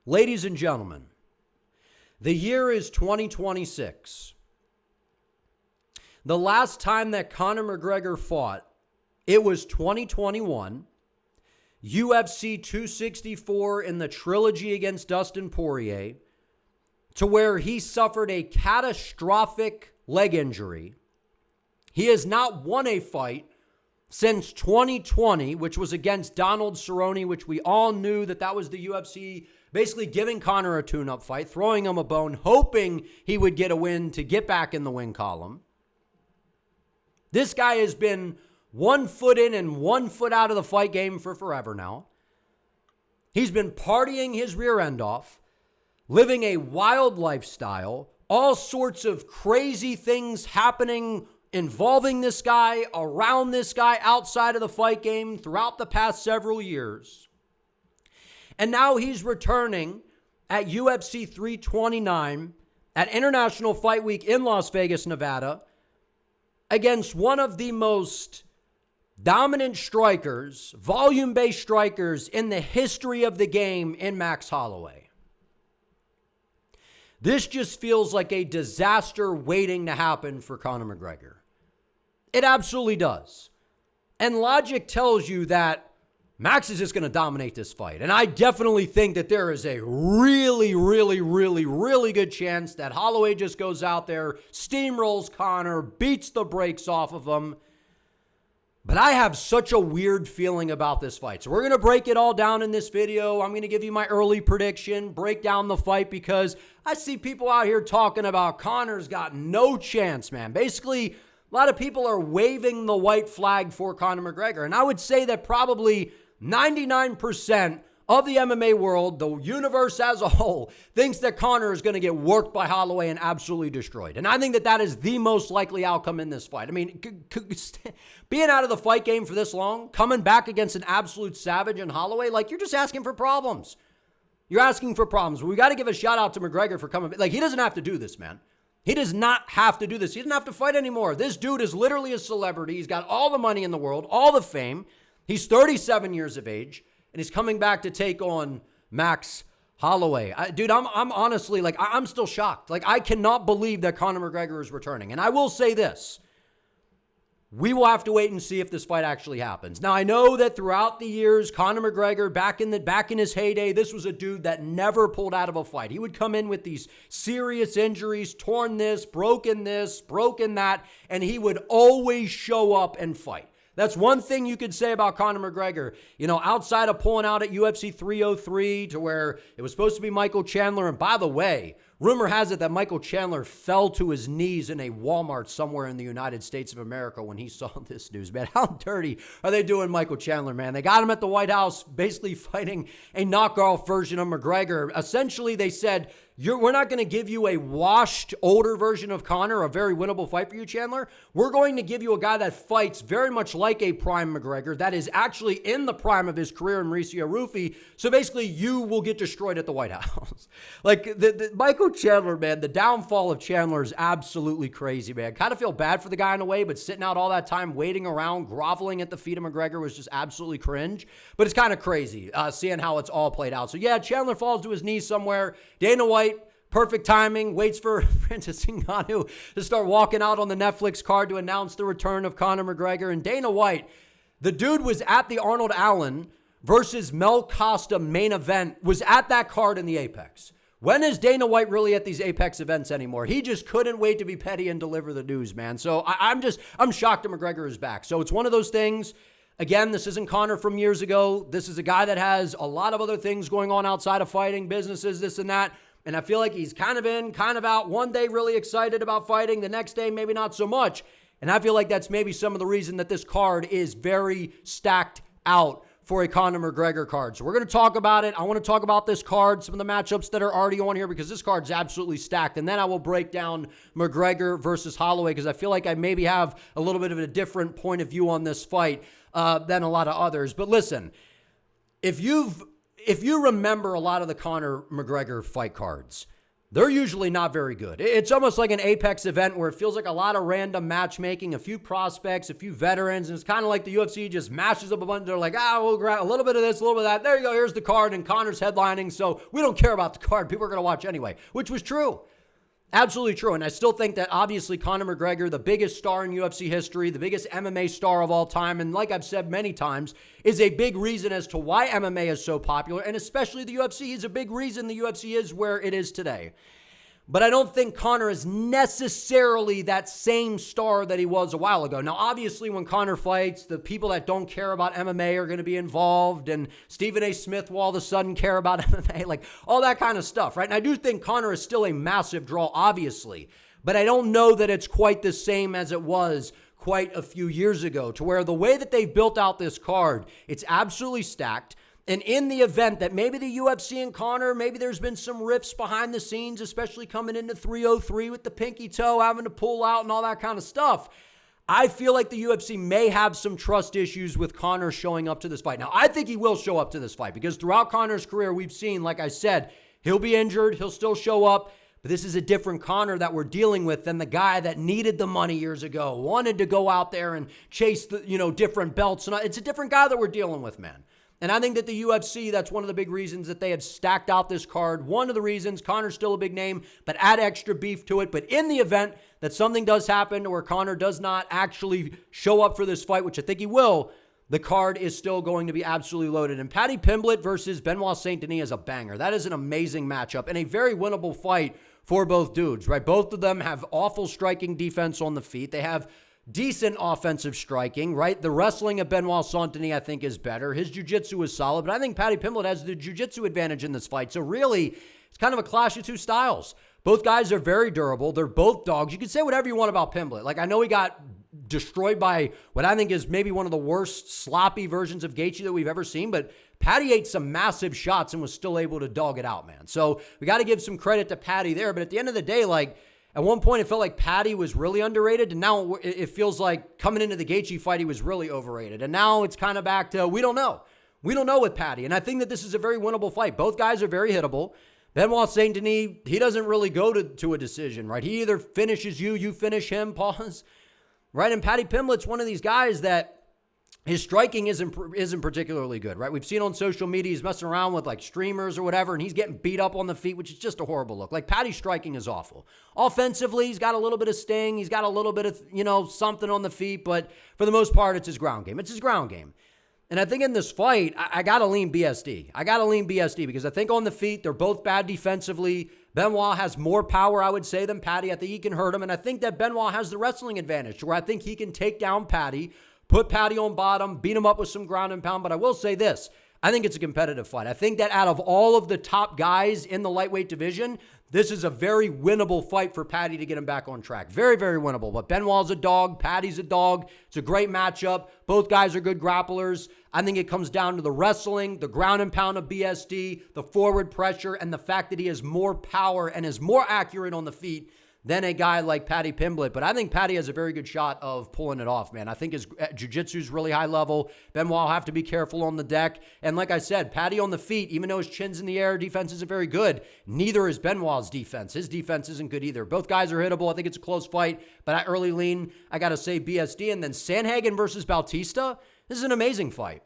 Ladies and gentlemen, the year is 2026. The last time that Conor McGregor fought, it was 2021, UFC 264 in the trilogy against Dustin Poirier, to where he suffered a catastrophic leg injury. He has not won a fight since 2020, which was against Donald Cerrone, which we all knew that was the UFC basically giving Conor a tune-up fight, throwing him a bone, hoping he would get a win to get back in the win column. This guy has been 1 foot in and 1 foot out of the fight game for forever now. He's been partying his rear end off, living a wild lifestyle, all sorts of crazy things happening involving this guy, around this guy, outside of the fight game throughout the past several years. And now he's returning at UFC 329 at International Fight Week in Las Vegas, Nevada, against one of the most dominant strikers, volume-based strikers in the history of the game in Max Holloway. This just feels like a disaster waiting to happen for Conor McGregor. It absolutely does. And logic tells you that Max is just going to dominate this fight. And I definitely think that there is a really good chance that Holloway just goes out there, steamrolls Conor, beats the brakes off of him. But I have such a weird feeling about this fight. So we're going to break it all down in this video. I'm going to give you my early prediction, break down the fight, because I see people out here talking about Conor's got no chance, man. Basically, a lot of people are waving the white flag for Conor McGregor. And I would say that probably 99% of the MMA world, the universe as a whole, thinks that Conor is going to get worked by Holloway and absolutely destroyed. And I think that is the most likely outcome in this fight. I mean, being out of the fight game for this long, coming back against an absolute savage in Holloway, like, you're just asking for problems. You're asking for problems. We got to give a shout out to McGregor for coming. Like, he doesn't have to do this, man. He does not have to do this. He doesn't have to fight anymore. This dude is literally a celebrity. He's got all the money in the world, all the fame. He's 37 years of age, and he's coming back to take on Max Holloway. Dude, I'm honestly, like, I'm still shocked. Like, I cannot believe that Conor McGregor is returning. And I will say this. We will have to wait and see if this fight actually happens. Now, I know that throughout the years, Conor McGregor, back in his heyday, this was a dude that never pulled out of a fight. He would come in with these serious injuries, torn this, broken that, and he would always show up and fight. That's one thing you could say about Conor McGregor. You know, outside of pulling out at UFC 303 to where it was supposed to be Michael Chandler. And by the way, rumor has it that Michael Chandler fell to his knees in a Walmart somewhere in the United States of America when he saw this news, man. How dirty are they doing Michael Chandler, man? They got him at the White House basically fighting a knockoff version of McGregor. Essentially, they said, we're not going to give you a washed, older version of Conor, a very winnable fight for you, Chandler. We're going to give you a guy that fights very much like a prime McGregor, that is actually in the prime of his career in Mauricio Rufy. So basically, you will get destroyed at the White House. Like, the Michael Chandler, man, the downfall of Chandler is absolutely crazy, man. Kind of feel bad for the guy in a way, but sitting out all that time, waiting around, groveling at the feet of McGregor was just absolutely cringe. But it's kind of crazy seeing how it's all played out. So yeah, Chandler falls to his knees somewhere. Dana White, perfect timing, waits for Francis Ngannou to start walking out on the Netflix card to announce the return of Conor McGregor. And Dana White, the dude was at the Arnold Allen versus Mel Costa main event, was at that card in the Apex. When is Dana White really at these Apex events anymore? He just couldn't wait to be petty and deliver the news, man. So I'm shocked that McGregor is back. So it's one of those things. Again, this isn't Conor from years ago. This is a guy that has a lot of other things going on outside of fighting, businesses, this and that. And I feel like he's kind of in, kind of out. One day really excited about fighting. The next day, maybe not so much. And I feel like that's maybe some of the reason that this card is very stacked out for a Conor McGregor card. So we're going to talk about it. I want to talk about this card, some of the matchups that are already on here, because this card's absolutely stacked. And then I will break down McGregor versus Holloway, because I feel like I maybe have a little bit of a different point of view on this fight than a lot of others. But listen, if you remember a lot of the Conor McGregor fight cards, they're usually not very good. It's almost like an Apex event where it feels like a lot of random matchmaking, a few prospects, a few veterans, and it's kind of like the UFC just mashes up a bunch. They're like, we'll grab a little bit of this, a little bit of that. There you go, here's the card, and Conor's headlining, so we don't care about the card. People are going to watch anyway, which was true. Absolutely true. And I still think that obviously Conor McGregor, the biggest star in UFC history, the biggest MMA star of all time, and like I've said many times, is a big reason as to why MMA is so popular, and especially the UFC is a big reason the UFC is where it is today. But I don't think Conor is necessarily that same star that he was a while ago. Now, obviously, when Conor fights, the people that don't care about MMA are going to be involved, and Stephen A. Smith will all of a sudden care about MMA, like all that kind of stuff, right? And I do think Conor is still a massive draw, obviously, but I don't know that it's quite the same as it was quite a few years ago, to where the way that they've built out this card, it's absolutely stacked. And in the event that maybe the UFC and Conor, maybe there's been some rifts behind the scenes, especially coming into 303 with the pinky toe, having to pull out and all that kind of stuff, I feel like the UFC may have some trust issues with Conor showing up to this fight. Now, I think he will show up to this fight because throughout Conor's career, we've seen, like I said, he'll be injured, he'll still show up, but this is a different Conor that we're dealing with than the guy that needed the money years ago, wanted to go out there and chase the, different belts. And it's a different guy that we're dealing with, man. And I think that the UFC, that's one of the big reasons that they have stacked out this card. One of the reasons, Conor's still a big name, but add extra beef to it. But in the event that something does happen where Conor does not actually show up for this fight, which I think he will, the card is still going to be absolutely loaded. And Paddy Pimblett versus Benoit Saint Denis is a banger. That is an amazing matchup and a very winnable fight for both dudes, right? Both of them have awful striking defense on the feet. They have decent offensive striking, right? The wrestling of Benoit Saint Denis, I think, is better. His jiu-jitsu is solid, but I think Paddy Pimblett has the jiu-jitsu advantage in this fight. So really, it's kind of a clash of two styles. Both guys are very durable. They're both dogs. You can say whatever you want about Pimblett. Like, I know he got destroyed by what I think is maybe one of the worst sloppy versions of Gaethje that we've ever seen, but Paddy ate some massive shots and was still able to dog it out, man. So we got to give some credit to Paddy there, but at the end of the day, like, at one point, it felt like Paddy was really underrated, and now it feels like coming into the Gaethje fight, he was really overrated. And now it's kind of back to, we don't know. We don't know with Paddy, and I think that this is a very winnable fight. Both guys are very hittable. Benoit Saint Denis, he doesn't really go to a decision, right? He either finishes you finish him, pause, right? And Paddy Pimblett's one of these guys that his striking isn't particularly good, right? We've seen on social media he's messing around with like streamers or whatever, and he's getting beat up on the feet, which is just a horrible look. Like, Paddy's striking is awful. Offensively, he's got a little bit of sting. He's got a little bit of, something on the feet, but for the most part, it's his ground game. It's his ground game. And I think in this fight, I got to lean BSD. I got to lean BSD because I think on the feet, they're both bad defensively. Benoit has more power, I would say, than Paddy. I think he can hurt him, and I think that Benoit has the wrestling advantage, where I think he can take down Paddy, put Paddy on bottom, beat him up with some ground and pound. But I will say this, I think it's a competitive fight. I think that out of all of the top guys in the lightweight division, this is a very winnable fight for Paddy to get him back on track. Very, very winnable. But Benoit's a dog. Paddy's a dog. It's a great matchup. Both guys are good grapplers. I think it comes down to the wrestling, the ground and pound of BSD, the forward pressure, and the fact that he has more power and is more accurate on the feet than a guy like Paddy Pimblett. But I think Paddy has a very good shot of pulling it off, man. I think his jiu-jitsu is really high level. Benoit will have to be careful on the deck. And like I said, Paddy on the feet, even though his chin's in the air, defense isn't very good. Neither is Benoit's defense. His defense isn't good either. Both guys are hittable. I think it's a close fight, but I early lean, I got to say BSD. And then Sandhagen versus Bautista. This is an amazing fight.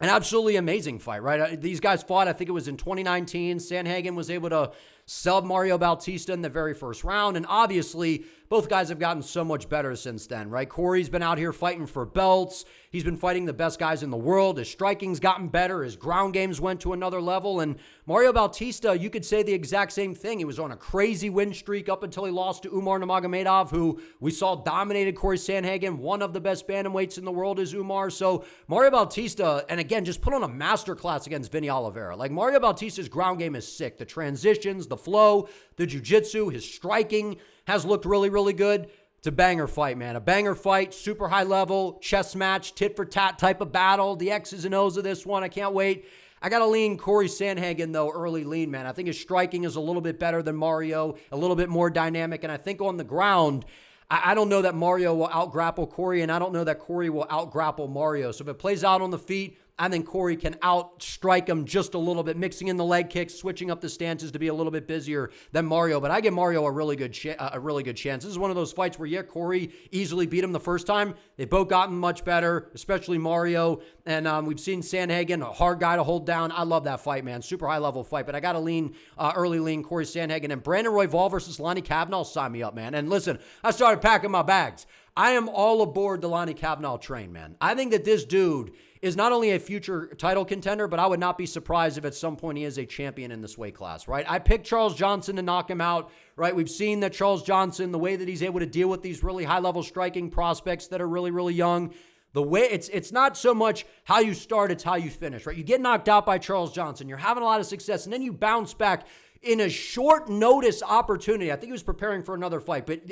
An absolutely amazing fight, right? These guys fought, I think it was in 2019. Sandhagen was able to sub Mario Bautista in the very first round. And obviously, both guys have gotten so much better since then, right? Corey's been out here fighting for belts. He's been fighting the best guys in the world. His striking's gotten better. His ground games went to another level. And Mario Bautista, you could say the exact same thing. He was on a crazy win streak up until he lost to Umar Nurmagomedov, who we saw dominated Corey Sandhagen. One of the best bantamweights in the world is Umar. So Mario Bautista, and again, just put on a masterclass against Vinny Oliveira. Like, Mario Bautista's ground game is sick. The transitions, the flow, the jiu-jitsu, his striking has looked really, really good. It's a banger fight, man. A banger fight, super high level, chess match, tit for tat type of battle. The X's and O's of this one, I can't wait. I got to lean Corey Sandhagen, though, early lean, man. I think his striking is a little bit better than Mario, a little bit more dynamic, and I think on the ground, I don't know that Mario will out-grapple Corey, and I don't know that Corey will out-grapple Mario. So if it plays out on the feet, I think Corey can outstrike him just a little bit, mixing in the leg kicks, switching up the stances to be a little bit busier than Mario. But I give Mario a really good chance. This is one of those fights where, yeah, Corey easily beat him the first time. They've both gotten much better, especially Mario. And we've seen Sandhagen, a hard guy to hold down. I love that fight, man. Super high-level fight. But I got to early lean Corey Sandhagen. And Brandon Royval versus Lonnie Kavanaugh, sign me up, man. And listen, I started packing my bags. I am all aboard the Lonnie Kavanaugh train, man. I think that this dude is not only a future title contender, but I would not be surprised if at some point he is a champion in this weight class, right? I picked Charles Johnson to knock him out, right? We've seen that Charles Johnson, the way that he's able to deal with these really high-level striking prospects that are really, really young, the way it's not so much how you start, it's how you finish, right? You get knocked out by Charles Johnson, you're having a lot of success, and then you bounce back in a short notice opportunity. I think he was preparing for another fight, but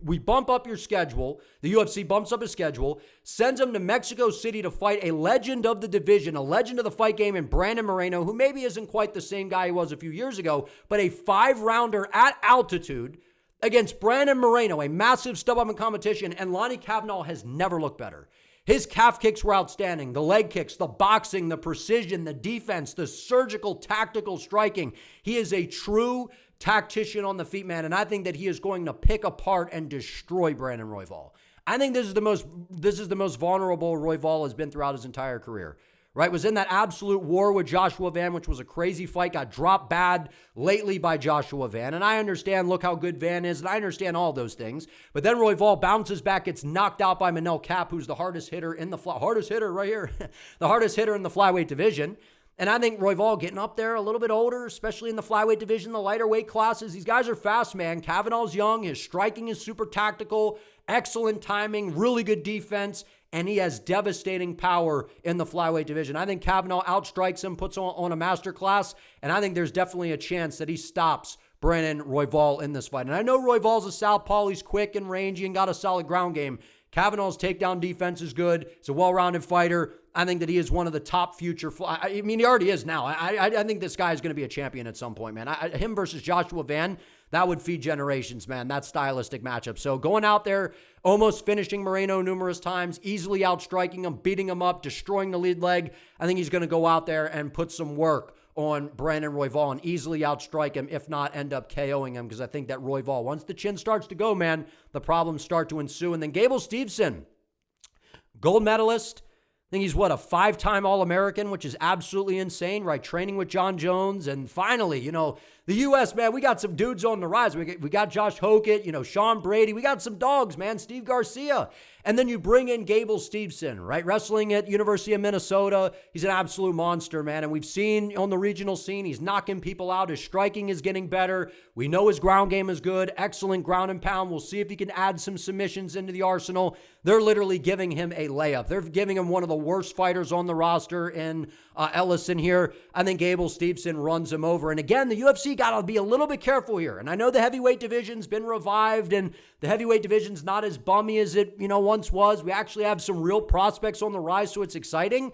we bump up your schedule. The UFC bumps up his schedule, sends him to Mexico City to fight a legend of the division, a legend of the fight game in Brandon Moreno, who maybe isn't quite the same guy he was a few years ago, but a 5-rounder at altitude against Brandon Moreno, a massive stub-up in competition, and Lonnie Kavanaugh has never looked better. His calf kicks were outstanding. The leg kicks, the boxing, the precision, the defense, the surgical, tactical striking. He is a true tactician on the feet, man, and I think that he is going to pick apart and destroy Brandon Royval. I think this is the most vulnerable Royval has been throughout his entire career. Right, was in that absolute war with Joshua Van, which was a crazy fight, got dropped bad lately by Joshua Van. And I understand, look how good Van is, and I understand all those things. But then Royval bounces back, gets knocked out by Manel Kape, who's the hardest hitter in the hardest hitter right here, the hardest hitter in the flyweight division. And I think Royval getting up there a little bit older, especially in the flyweight division, the lighter weight classes. These guys are fast, man. Kavanaugh's young. His striking is super tactical, excellent timing, really good defense, and he has devastating power in the flyweight division. I think Kavanaugh outstrikes him, puts on a masterclass, and I think there's definitely a chance that he stops Brandon Royval in this fight. And I know Royval's a southpaw. He's quick and rangy and got a solid ground game. Kavanaugh's takedown defense is good. He's a well-rounded fighter. I think that he is one of the top future. I mean, he already is now. I think this guy is going to be a champion at some point, man. Him versus Joshua Van, that would feed generations, man. That stylistic matchup. So going out there, almost finishing Moreno numerous times, easily outstriking him, beating him up, destroying the lead leg. I think he's going to go out there and put some work on Brandon Royval and easily outstrike him, if not end up KOing him, because I think that Royval, once the chin starts to go, man, the problems start to ensue. And then Gable Stevenson, gold medalist. I think he's, a 5-time All-American, which is absolutely insane, right? Training with John Jones. And finally, the U.S., man, we got some dudes on the rise. We got Josh Hokett, Sean Brady. We got some dogs, man. Steve Garcia. And then you bring in Gable Stevenson, right? Wrestling at University of Minnesota. He's an absolute monster, man. And we've seen on the regional scene, he's knocking people out. His striking is getting better. We know his ground game is good. Excellent ground and pound. We'll see if he can add some submissions into the arsenal. They're literally giving him a layup. They're giving him one of the worst fighters on the roster in Ellison here. I think Gable Stevenson runs him over. And again, the UFC got to be a little bit careful here. And I know the heavyweight division's been revived, and the heavyweight division's not as bummy as it, once was. We actually have some real prospects on the rise, so it's exciting.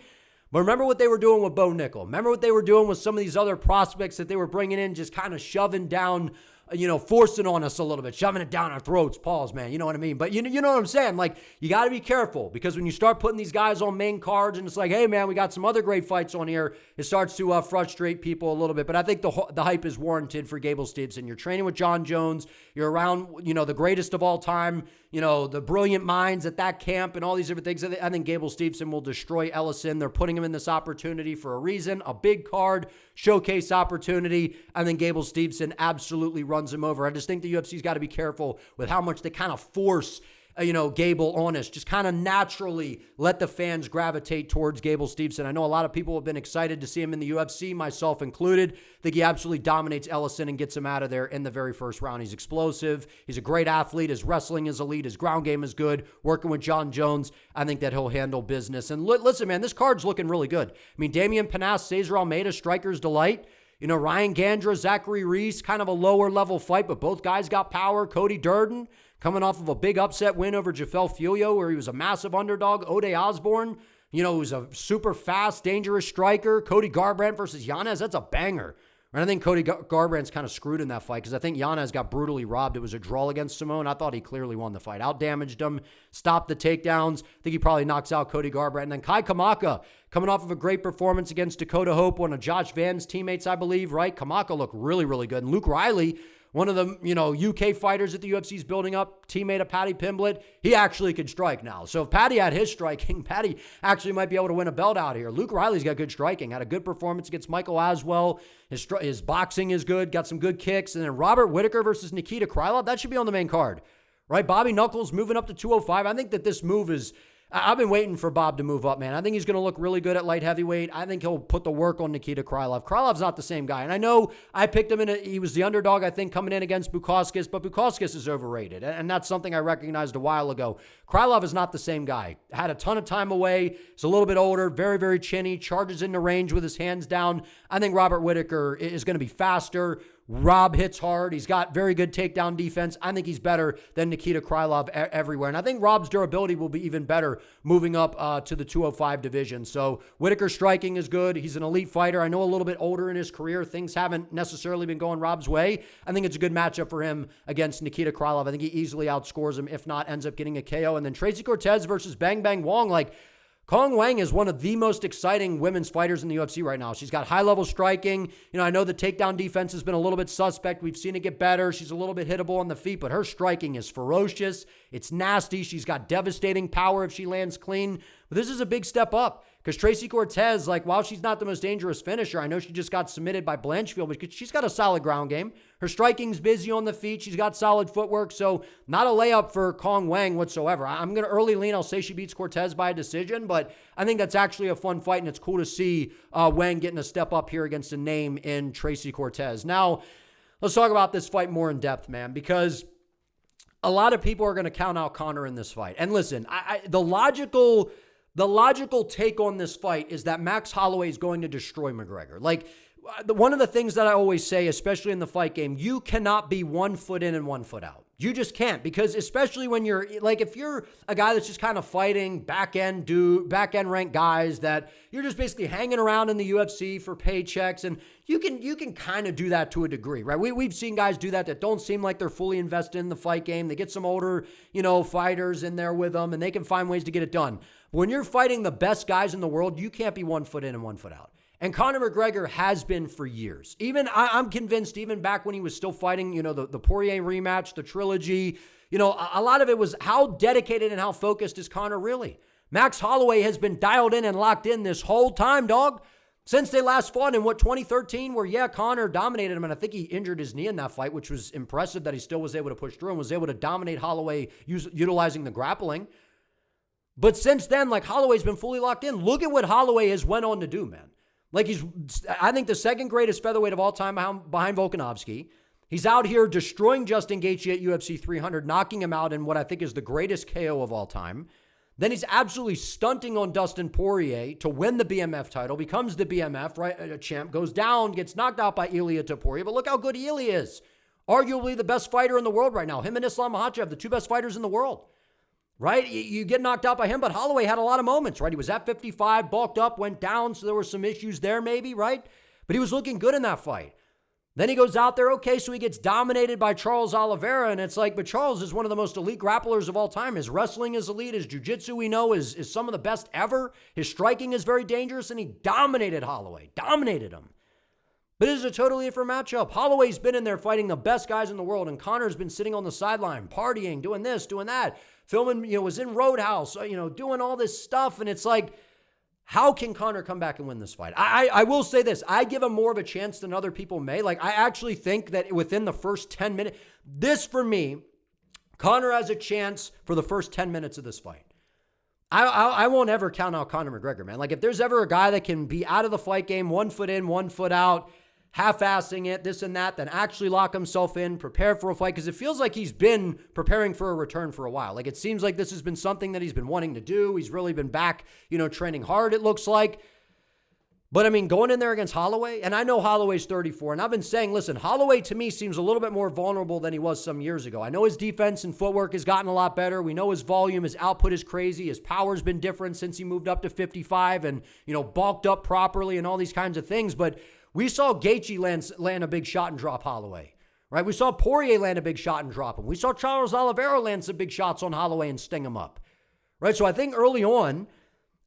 But remember what they were doing with Bo Nickel. Remember what they were doing with some of these other prospects that they were bringing in, just kind of shoving down, forcing on us a little bit, shoving it down our throats. Pause, man. You know what I mean? But you know what I'm saying? Like, you got to be careful, because when you start putting these guys on main cards and it's like, hey, man, we got some other great fights on here, it starts to frustrate people a little bit. But I think the hype is warranted for Gable Stevenson. You're training with John Jones. You're around, the greatest of all time, the brilliant minds at that camp and all these different things. I think Gable Stevenson will destroy Ellison. They're putting him in this opportunity for a reason, a big card, showcase opportunity. I think Gable Stevenson absolutely runs him over. I just think the UFC's got to be careful with how much they kind of force Gable on us. Just kind of naturally let the fans gravitate towards Gable Stevenson. I know a lot of people have been excited to see him in the UFC, myself included. I think he absolutely dominates Ellison and gets him out of there in the very first round. He's explosive. He's a great athlete. His wrestling is elite. His ground game is good. Working with John Jones, I think that he'll handle business. And listen, man, this card's looking really good. I mean, Damian Panas, Cesar Almeida, Striker's Delight. Ryan Gandra, Zachary Reese, kind of a lower level fight, but both guys got power. Cody Durden, coming off of a big upset win over Jafel Filio, where he was a massive underdog. Ode Osborne, who's a super fast, dangerous striker. Cody Garbrandt versus Yanez, that's a banger. And I think Cody Garbrandt's kind of screwed in that fight because I think Yanez got brutally robbed. It was a draw against Simone. I thought he clearly won the fight. Outdamaged him, stopped the takedowns. I think he probably knocks out Cody Garbrandt. And then Kai Kamaka coming off of a great performance against Dakota Hope, one of Josh Van's teammates, I believe, right? Kamaka looked really, really good. And Luke Riley, one of the, UK fighters that the UFC's building up, teammate of Paddy Pimblett, he actually can strike now. So if Paddy had his striking, Paddy actually might be able to win a belt out here. Luke Riley's got good striking, had a good performance against Michael Aswell. His boxing is good, got some good kicks. And then Robert Whittaker versus Nikita Krylov, that should be on the main card, right? Bobby Knuckles moving up to 205. I think that this move is... I've been waiting for Bob to move up, man. I think he's going to look really good at light heavyweight. I think he'll put the work on Nikita Krylov. Krylov's not the same guy. And I know I picked him he was the underdog, I think, coming in against Bukauskas, but Bukauskas is overrated. And that's something I recognized a while ago. Krylov is not the same guy. Had a ton of time away. He's a little bit older, very, very chinny, charges into range with his hands down. I think Robert Whittaker is going to be faster. Rob hits hard. He's got very good takedown defense. I think he's better than Nikita Krylov everywhere. And I think Rob's durability will be even better moving up to the 205 division. So Whittaker's striking is good. He's an elite fighter. I know a little bit older in his career. Things haven't necessarily been going Rob's way. I think it's a good matchup for him against Nikita Krylov. I think he easily outscores him. If not, ends up getting a KO. And then Tracy Cortez versus Bang Bang Wong. Kong Wang is one of the most exciting women's fighters in the UFC right now. She's got high-level striking. I know the takedown defense has been a little bit suspect. We've seen it get better. She's a little bit hittable on the feet, but her striking is ferocious. It's nasty. She's got devastating power if she lands clean. But this is a big step up because Tracy Cortez, while she's not the most dangerous finisher, I know she just got submitted by Blanchfield, but she's got a solid ground game. Her striking's busy on the feet. She's got solid footwork, so not a layup for Kong Wang whatsoever. I'm going to early lean. I'll say she beats Cortez by a decision, but I think that's actually a fun fight, and it's cool to see Wang getting a step up here against a name in Tracy Cortez. Now, let's talk about this fight more in depth, man, because a lot of people are going to count out Conor in this fight. And listen, the logical take on this fight is that Max Holloway is going to destroy McGregor. One of the things that I always say, especially in the fight game, you cannot be 1 foot in and 1 foot out. You just can't, because especially when you're if you're a guy that's just kind of fighting back end ranked guys that you're just basically hanging around in the UFC for paychecks, and you can kind of do that to a degree, right? We've seen guys do that don't seem like they're fully invested in the fight game. They get some older, fighters in there with them, and they can find ways to get it done. But when you're fighting the best guys in the world, you can't be 1 foot in and 1 foot out. And Conor McGregor has been for years. I'm convinced even back when he was still fighting, the Poirier rematch, the trilogy, a lot of it was how dedicated and how focused is Conor really? Max Holloway has been dialed in and locked in this whole time, dog. Since they last fought in 2013, where Conor dominated him, and I think he injured his knee in that fight, which was impressive that he still was able to push through and was able to dominate Holloway utilizing the grappling. But since then, Holloway's been fully locked in. Look at what Holloway has went on to do, man. He's, I think, the second greatest featherweight of all time behind Volkanovski. He's out here destroying Justin Gaethje at UFC 300, knocking him out in what I think is the greatest KO of all time. Then he's absolutely stunting on Dustin Poirier to win the BMF title, becomes the BMF, right, a champ, goes down, gets knocked out by Ilia Topuria. But look how good Ilia is. Arguably the best fighter in the world right now. Him and Islam Makhachev, the two best fighters in the world. Right? You get knocked out by him, but Holloway had a lot of moments, right? He was at 55, bulked up, went down, so there were some issues there maybe, right? But he was looking good in that fight. Then he goes out there, okay, so he gets dominated by Charles Oliveira, and it's but Charles is one of the most elite grapplers of all time. His wrestling is elite. His jiu-jitsu, we know, is some of the best ever. His striking is very dangerous, and he dominated Holloway, dominated him. But it is a totally different matchup. Holloway's been in there fighting the best guys in the world, and Conor's been sitting on the sideline, partying, doing this, doing that, filming, was in Roadhouse, doing all this stuff, and it's how can Conor come back and win this fight? I will say this. I give him more of a chance than other people may. I actually think that within the first 10 minutes, this for me, Conor has a chance for the first 10 minutes of this fight. I won't ever count out Conor McGregor, man. If there's ever a guy that can be out of the fight game, 1 foot in, 1 foot out, half-assing it, this and that, then actually lock himself in, prepare for a fight, because it feels like he's been preparing for a return for a while. It seems like this has been something that he's been wanting to do. He's really been back, training hard, it looks like. But, going in there against Holloway, and I know Holloway's 34, and I've been saying, listen, Holloway to me seems a little bit more vulnerable than he was some years ago. I know his defense and footwork has gotten a lot better. We know his volume, his output is crazy. His power's been different since he moved up to 55 and, bulked up properly and all these kinds of things. But We saw Gaethje land a big shot and drop Holloway, right? We saw Poirier land a big shot and drop him. We saw Charles Oliveira land some big shots on Holloway and sting him up, right? So I think early on,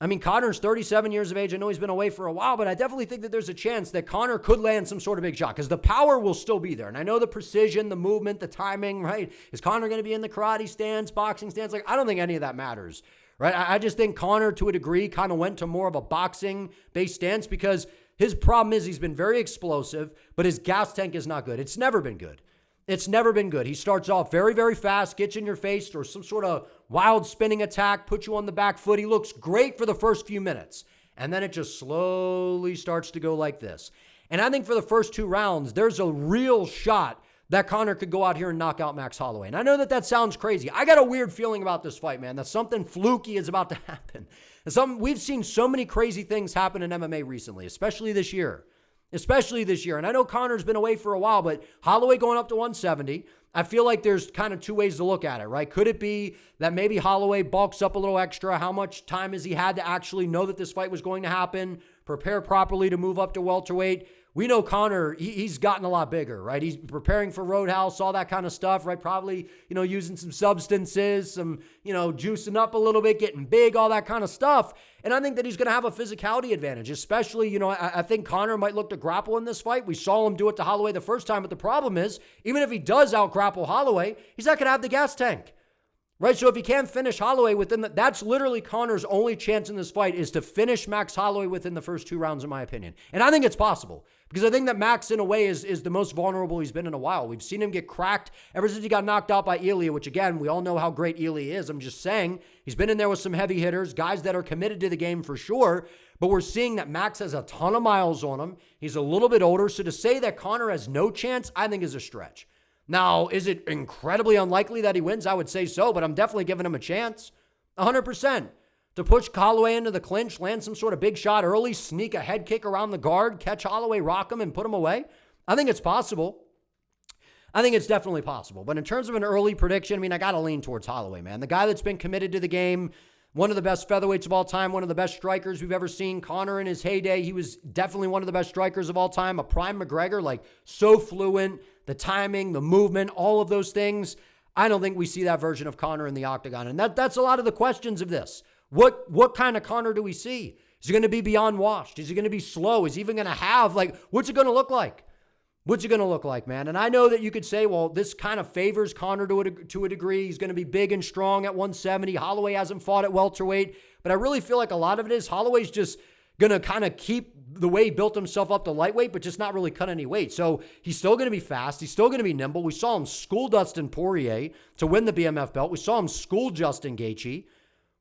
I mean, Conor's 37 years of age. I know he's been away for a while, but I definitely think that there's a chance that Conor could land some sort of big shot because the power will still be there. And I know the precision, the movement, the timing, right? Is Conor going to be in the karate stance, boxing stance? Like, I don't think any of that matters, right? I just think Conor, to a degree, kind of went to more of a boxing-based stance because his problem is he's been very explosive, but his gas tank is not good. It's never been good. It's never been good. He starts off very, very fast, gets in your face, or some sort of wild spinning attack, puts you on the back foot. He looks great for the first few minutes, and then it just slowly starts to go like this. And I think for the first 2 rounds, there's a real shot that Conor could go out here and knock out Max Holloway. And I know that that sounds crazy. I got a weird feeling about this fight, man, that something fluky is about to happen. We've seen so many crazy things happen in MMA recently, especially this year. And I know Conor's been away for a while, but Holloway going up to 170, I feel like there's kind of 2 ways to look at it, right? Could it be that maybe Holloway bulks up a little extra? How much time has he had to actually know that this fight was going to happen, prepare properly to move up to welterweight? We know Conor, he's gotten a lot bigger, right? He's preparing for Roadhouse, all that kind of stuff, right? Probably, using some substances, some, juicing up a little bit, getting big, all that kind of stuff. And I think that he's going to have a physicality advantage, especially, I think Conor might look to grapple in this fight. We saw him do it to Holloway the first time, but the problem is, even if he does out-grapple Holloway, he's not going to have the gas tank. Right, so if he can't finish Holloway that's literally Conor's only chance in this fight is to finish Max Holloway within the first 2 rounds, in my opinion. And I think it's possible because I think that Max, in a way, is the most vulnerable he's been in a while. We've seen him get cracked ever since he got knocked out by Elia, which, again, we all know how great Elia is. I'm just saying he's been in there with some heavy hitters, guys that are committed to the game for sure. But we're seeing that Max has a ton of miles on him. He's a little bit older. So to say that Conor has no chance, I think is a stretch. Now, is it incredibly unlikely that he wins? I would say so, but I'm definitely giving him a chance. 100%. To push Holloway into the clinch, land some sort of big shot early, sneak a head kick around the guard, catch Holloway, rock him, and put him away. I think it's possible. I think it's definitely possible. But in terms of an early prediction, I got to lean towards Holloway, man. The guy that's been committed to the game, one of the best featherweights of all time, one of the best strikers we've ever seen. Conor in his heyday, he was definitely one of the best strikers of all time. A prime McGregor, so fluent, the timing, the movement, all of those things. I don't think we see that version of Conor in the octagon. And that's a lot of the questions of this. What kind of Conor do we see? Is he going to be beyond washed? Is he going to be slow? Is he even going to have, what's it going to look like? What's it going to look like, man? And I know that you could say, well, this kind of favors Conor to a degree. He's going to be big and strong at 170. Holloway hasn't fought at welterweight. But I really feel like a lot of it is Holloway's just going to kind of keep the way he built himself up to lightweight, but just not really cut any weight. So he's still going to be fast. He's still going to be nimble. We saw him school Dustin Poirier to win the BMF belt. We saw him school Justin Gaethje,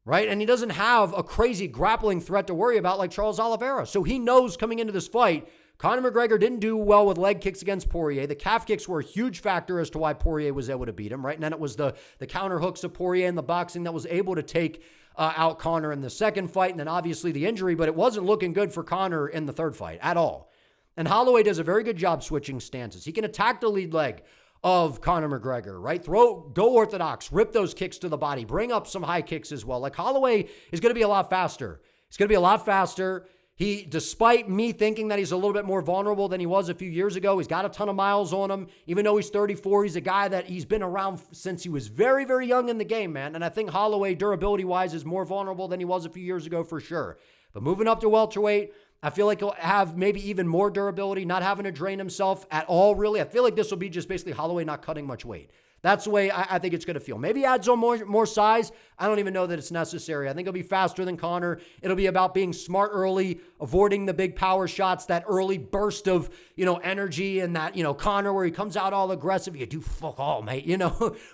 right? And he doesn't have a crazy grappling threat to worry about like Charles Oliveira. So he knows coming into this fight, Conor McGregor didn't do well with leg kicks against Poirier. The calf kicks were a huge factor as to why Poirier was able to beat him, right? And then it was the counter hooks of Poirier and the boxing that was able to take out Conor in the second fight, and then obviously the injury, but it wasn't looking good for Conor in the third fight at all. And Holloway does a very good job switching stances. He can attack the lead leg of Conor McGregor, right? Go orthodox, rip those kicks to the body, bring up some high kicks as well. Holloway is going to be a lot faster. He's going to be a lot faster. Despite me thinking that he's a little bit more vulnerable than he was a few years ago, he's got a ton of miles on him. Even though he's 34, he's a guy that he's been around since he was very, very young in the game, man. And I think Holloway, durability-wise, is more vulnerable than he was a few years ago for sure. But moving up to welterweight, I feel like he'll have maybe even more durability, not having to drain himself at all, really. I feel like this will be just basically Holloway not cutting much weight. That's the way I think it's going to feel. Maybe adds on more size. I don't even know that it's necessary. I think it'll be faster than Conor. It'll be about being smart early, avoiding the big power shots, that early burst of, energy, and that, Conor where he comes out all aggressive. You do fuck all, mate,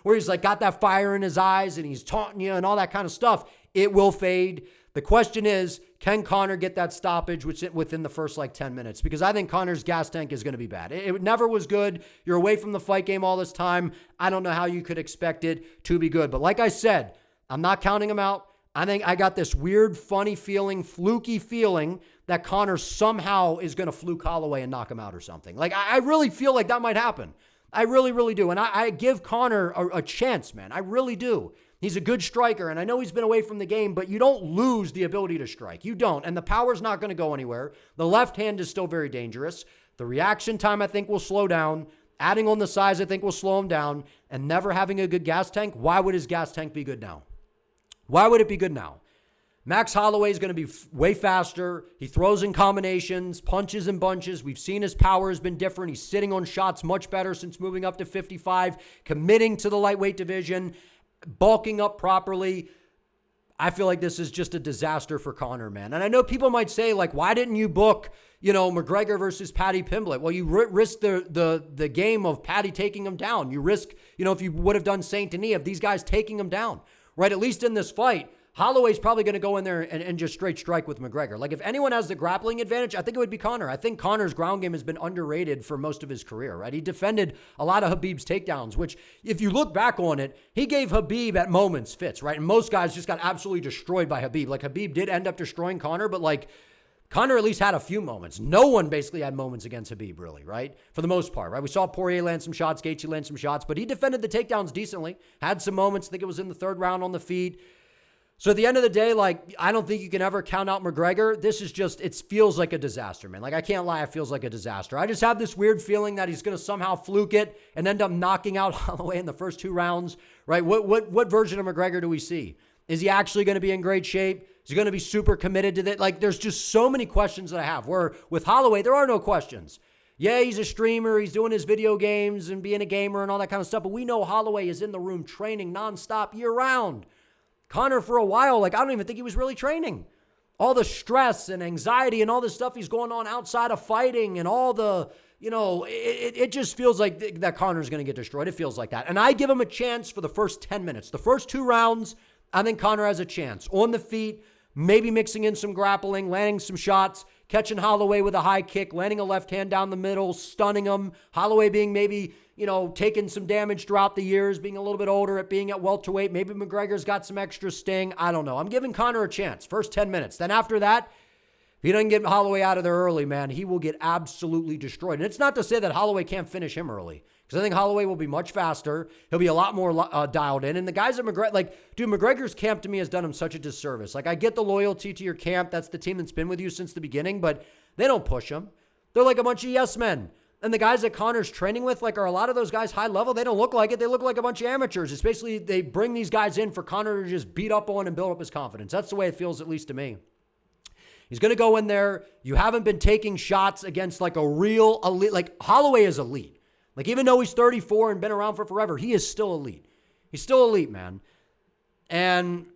where he's got that fire in his eyes and he's taunting you and all that kind of stuff. It will fade. The question is, can Conor get that stoppage within the first 10 minutes? Because I think Conor's gas tank is going to be bad. It never was good. You're away from the fight game all this time. I don't know how you could expect it to be good. But like I said, I'm not counting him out. I think I got this weird, funny feeling, fluky feeling that Conor somehow is going to fluke Holloway and knock him out or something. I really feel like that might happen. I really, really do. And I give Conor a chance, man. I really do. He's a good striker, and I know he's been away from the game, but you don't lose the ability to strike. You don't, and the power's not going to go anywhere. The left hand is still very dangerous. The reaction time, I think, will slow down. Adding on the size, I think, will slow him down. And never having a good gas tank, why would his gas tank be good now? Why would it be good now? Max Holloway is going to be way faster. He throws in combinations, punches and bunches. We've seen his power has been different. He's sitting on shots much better since moving up to 55, committing to the lightweight division, bulking up properly. I feel like this is just a disaster for Conor, man. And I know people might say, like, why didn't you book, McGregor versus Paddy Pimblett? Well, you risk the game of Paddy taking him down. You risk, if you would have done Saint Denis, of these guys taking him down, right? At least in this fight, Holloway's probably going to go in there and just straight strike with McGregor. Like, if anyone has the grappling advantage, I think it would be Conor. I think Conor's ground game has been underrated for most of his career, right? He defended a lot of Khabib's takedowns, which, if you look back on it, he gave Khabib at moments fits, right? And most guys just got absolutely destroyed by Khabib. Like, Khabib did end up destroying Conor, but, like, Conor at least had a few moments. No one basically had moments against Khabib, really, right? For the most part, right? We saw Poirier land some shots, Gaethje land some shots, but he defended the takedowns decently. Had some moments. I think it was in the third round on the feet. So at the end of the day, like, I don't think you can ever count out McGregor. This is just, it feels like a disaster, man. Like, I can't lie, it feels like a disaster. I just have this weird feeling that he's going to somehow fluke it and end up knocking out Holloway in the first 2 rounds, right? What version of McGregor do we see? Is he actually going to be in great shape? Is he going to be super committed to that? Like, there's just so many questions that I have. Where with Holloway, there are no questions. Yeah, he's a streamer. He's doing his video games and being a gamer and all that kind of stuff. But we know Holloway is in the room training nonstop year round. Conor, for a while, like, I don't even think he was really training. All the stress and anxiety and all this stuff he's going on outside of fighting and all the, it just feels like that Conor's going to get destroyed. It feels like that. And I give him a chance for the first 10 minutes. The first 2 rounds, I think Conor has a chance. On the feet, maybe mixing in some grappling, landing some shots, catching Holloway with a high kick, landing a left hand down the middle, stunning him. Holloway being maybe, taking some damage throughout the years, being a little bit older at being at welterweight. Maybe McGregor's got some extra sting. I don't know. I'm giving Conor a chance. First 10 minutes. Then after that, if he doesn't get Holloway out of there early, man, he will get absolutely destroyed. And it's not to say that Holloway can't finish him early, because I think Holloway will be much faster. He'll be a lot more dialed in. And the guys at McGregor, McGregor's camp to me has done him such a disservice. Like, I get the loyalty to your camp. That's the team that's been with you since the beginning, but they don't push him. They're like a bunch of yes men. And the guys that Conor's training with, like, are a lot of those guys high level? They don't look like it. They look like a bunch of amateurs. It's basically they bring these guys in for Conor to just beat up on and build up his confidence. That's the way it feels, at least to me. He's going to go in there. You haven't been taking shots against, like, a real elite. Like, Holloway is elite. Like, even though he's 34 and been around for forever, he is still elite. He's still elite, man. And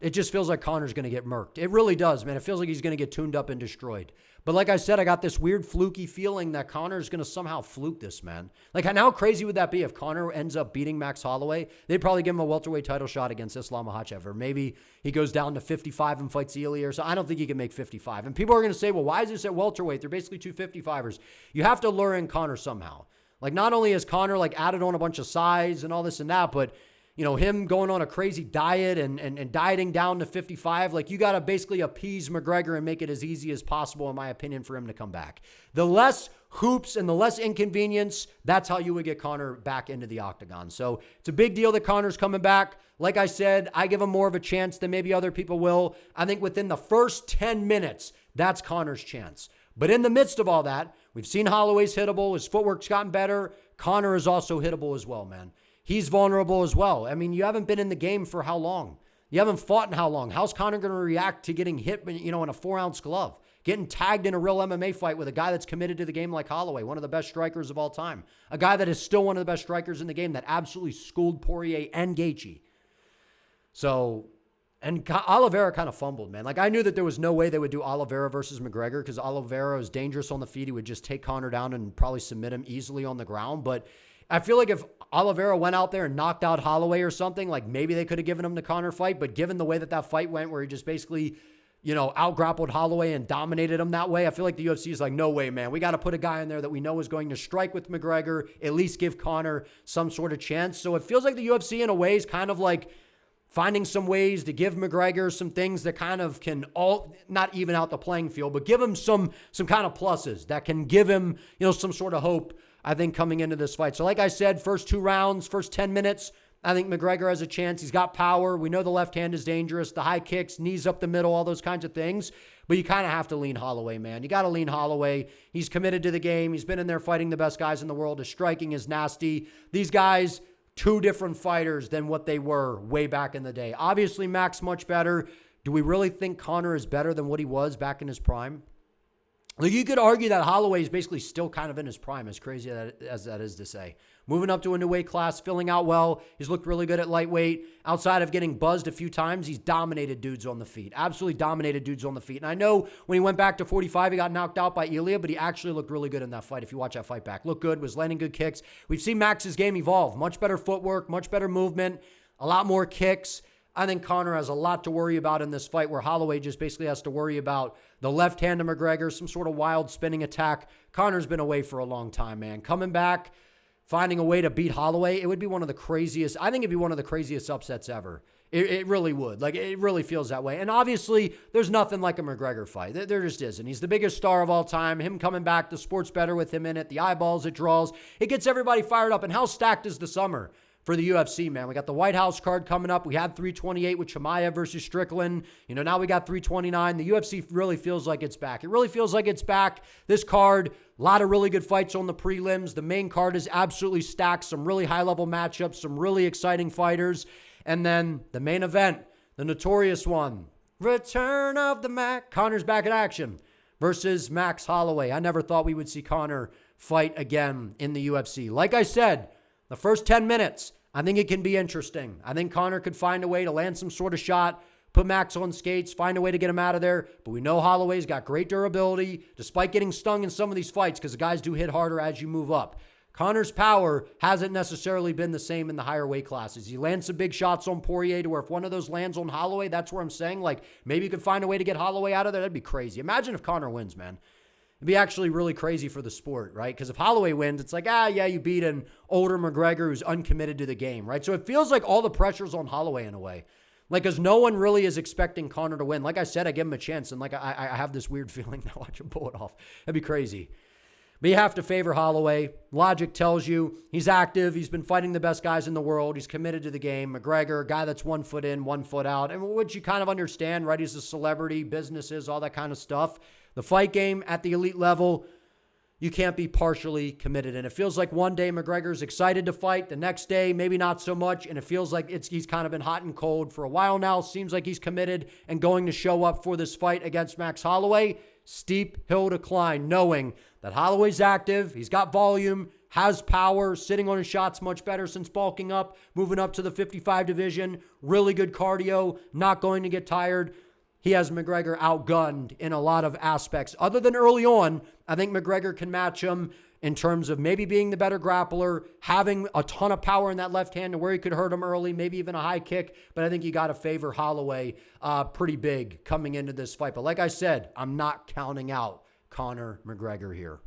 it just feels like Conor's going to get murked. It really does, man. It feels like he's going to get tuned up and destroyed. But like I said, I got this weird fluky feeling that Conor's going to somehow fluke this, man. Like, how crazy would that be if Conor ends up beating Max Holloway? They'd probably give him a welterweight title shot against Islam Makhachev. Or maybe he goes down to 55 and fights Ilya or so. I don't think he can make 55. And people are going to say, well, why is this at welterweight? They're basically 255ers. You have to lure in Conor somehow. Like, not only has Conor, like, added on a bunch of size and all this and that, but him going on a crazy diet and dieting down to 55, like, you got to basically appease McGregor and make it as easy as possible, in my opinion, for him to come back. The less hoops and the less inconvenience, that's how you would get Conor back into the octagon. So it's a big deal that Conor's coming back. Like I said, I give him more of a chance than maybe other people will. I think within the first 10 minutes, that's Conor's chance. But in the midst of all that, we've seen Holloway's hittable. His footwork's gotten better. Conor is also hittable as well, man. He's vulnerable as well. I mean, you haven't been in the game for how long? You haven't fought in how long? How's Conor going to react to getting hit, in a 4-ounce glove? Getting tagged in a real MMA fight with a guy that's committed to the game like Holloway, one of the best strikers of all time. A guy that is still one of the best strikers in the game that absolutely schooled Poirier and Gaethje. So, and Oliveira kind of fumbled, man. Like, I knew that there was no way they would do Oliveira versus McGregor because Oliveira is dangerous on the feet. He would just take Conor down and probably submit him easily on the ground. But I feel like if Oliveira went out there and knocked out Holloway or something, like, maybe they could have given him the Conor fight. But given the way that fight went, where he just basically, out-grappled Holloway and dominated him that way, I feel like the UFC is like, no way, man. We got to put a guy in there that we know is going to strike with McGregor, at least give Conor some sort of chance. So it feels like the UFC in a way is kind of like finding some ways to give McGregor some things that kind of can not even out the playing field, but give him some kind of pluses that can give him, some sort of hope, I think, coming into this fight. So like I said, first 2 rounds, first 10 minutes, I think McGregor has a chance. He's got power. We know the left hand is dangerous. The high kicks, knees up the middle, all those kinds of things. But you kind of have to lean Holloway, man. You got to lean Holloway. He's committed to the game. He's been in there fighting the best guys in the world. His striking is nasty. These guys, two different fighters than what they were way back in the day. Obviously, Max much better. Do we really think Conor is better than what he was back in his prime? Like, you could argue that Holloway is basically still kind of in his prime, as crazy as that is to say. Moving up to a new weight class, filling out well. He's looked really good at lightweight. Outside of getting buzzed a few times, he's dominated dudes on the feet. Absolutely dominated dudes on the feet. And I know when he went back to 45, he got knocked out by Ilya, but he actually looked really good in that fight if you watch that fight back. Looked good, was landing good kicks. We've seen Max's game evolve. Much better footwork, much better movement, a lot more kicks. I think Conor has a lot to worry about in this fight where Holloway just basically has to worry about the left hand of McGregor, some sort of wild spinning attack. Conor's been away for a long time, man. Coming back, finding a way to beat Holloway, it would be one of the craziest, I think it'd be one of the craziest upsets ever. It really would. Like, it really feels that way. And obviously, there's nothing like a McGregor fight. There just isn't. He's the biggest star of all time. Him coming back, the sport's better with him in it. The eyeballs it draws. It gets everybody fired up. And how stacked is the summer for the UFC, man? We got the White House card coming up. We had 328 with Chimaev versus Strickland. You know, now we got 329. The UFC really feels like it's back. It really feels like it's back. This card, a lot of really good fights on the prelims. The main card is absolutely stacked. Some really high-level matchups, some really exciting fighters. And then the main event, the notorious one, Return of the Mac. Conor's back in action versus Max Holloway. I never thought we would see Conor fight again in the UFC. Like I said, the first 10 minutes, I think it can be interesting. I think Conor could find a way to land some sort of shot, put Max on skates, find a way to get him out of there. But we know Holloway's got great durability, despite getting stung in some of these fights, because the guys do hit harder as you move up. Conor's power hasn't necessarily been the same in the higher weight classes. He lands some big shots on Poirier to where if one of those lands on Holloway, that's where I'm saying, like, maybe you could find a way to get Holloway out of there. That'd be crazy. Imagine if Conor wins, man. It'd be actually really crazy for the sport, right? Because if Holloway wins, it's like, yeah, you beat an older McGregor who's uncommitted to the game, right? So it feels like all the pressure's on Holloway in a way. Like, because no one really is expecting Conor to win. Like I said, I give him a chance, and like I have this weird feeling that I watch him pull it off. That'd be crazy. But you have to favor Holloway. Logic tells you he's active. He's been fighting the best guys in the world. He's committed to the game. McGregor, a guy that's 1 foot in, 1 foot out. And which you kind of understand, right? He's a celebrity, businesses, all that kind of stuff. The fight game at the elite level, you can't be partially committed. And it feels like one day McGregor's excited to fight. The next day, maybe not so much. And it feels like he's kind of been hot and cold for a while now. Seems like he's committed and going to show up for this fight against Max Holloway. Steep hill to climb, knowing that Holloway's active, he's got volume, has power, sitting on his shots much better since bulking up, moving up to the 55 division, really good cardio, not going to get tired. He has McGregor outgunned in a lot of aspects. Other than early on, I think McGregor can match him in terms of maybe being the better grappler, having a ton of power in that left hand to where he could hurt him early, maybe even a high kick. But I think you got to favor Holloway pretty big coming into this fight. But like I said, I'm not counting out Conor McGregor here.